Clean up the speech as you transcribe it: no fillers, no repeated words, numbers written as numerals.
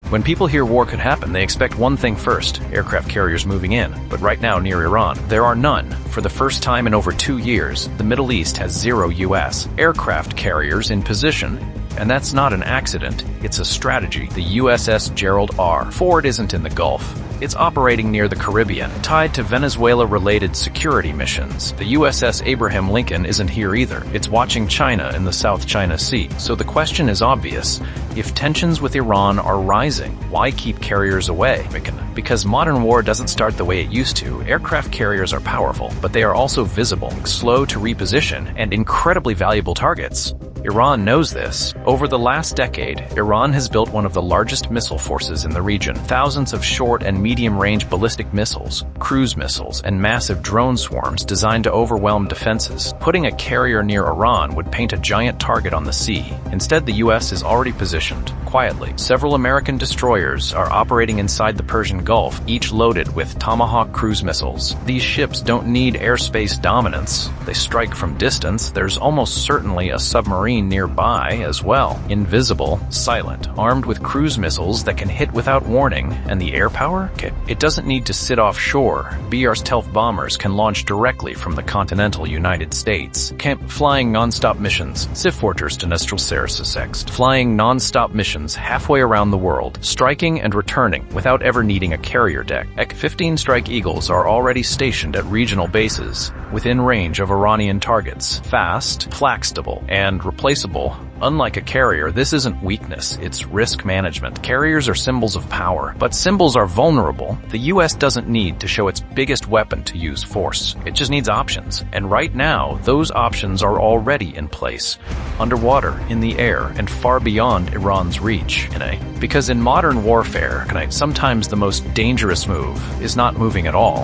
When people hear war could happen, they expect one thing first: aircraft carriers moving in. But right now, near Iran, there are none. For the first time in over 2 years, the Middle East has 0 U.S. aircraft carriers in position. And that's not an accident, it's a strategy. The USS Gerald R. Ford isn't in the Gulf. It's operating near the Caribbean, tied to Venezuela-related security missions. The USS Abraham Lincoln isn't here either. It's watching China in the South China Sea. So the question is obvious. If tensions with Iran are rising, why keep carriers away? Because modern war doesn't start the way it used to. Aircraft carriers are powerful, but they are also visible, slow to reposition, and incredibly valuable targets. Iran knows this. Over the last decade, Iran has built one of the largest missile forces in the region. Thousands of short and medium-range ballistic missiles, cruise missiles, and massive drone swarms designed to overwhelm defenses. Putting a carrier near Iran would paint a giant target on the sea. Instead, the U.S. is already positioned, quietly. Several American destroyers are operating inside the Persian Gulf, each loaded with Tomahawk cruise missiles. These ships don't need airspace dominance. They strike from distance. There's almost certainly a submarine nearby as well. Invisible, silent, armed with cruise missiles that can hit without warning. And the air power? It doesn't need to sit offshore. BR stealth bombers can launch directly from the continental United States. Flying non-stop missions. Fortress to Nestral Sext. Flying non-stop missions halfway around the world, striking and returning without ever needing a carrier deck. 15 Strike Eagles are already stationed at regional bases, within range of Iranian targets. Fast, flexible, and replaceable. Unlike a carrier, this isn't weakness, it's risk management. Carriers are symbols of power, but symbols are vulnerable. The US doesn't need to show its biggest weapon to use force. It just needs options. And right now, those options are already in place. Underwater, in the air, and far beyond Iran's reach. Because in modern warfare, sometimes the most dangerous move is not moving at all.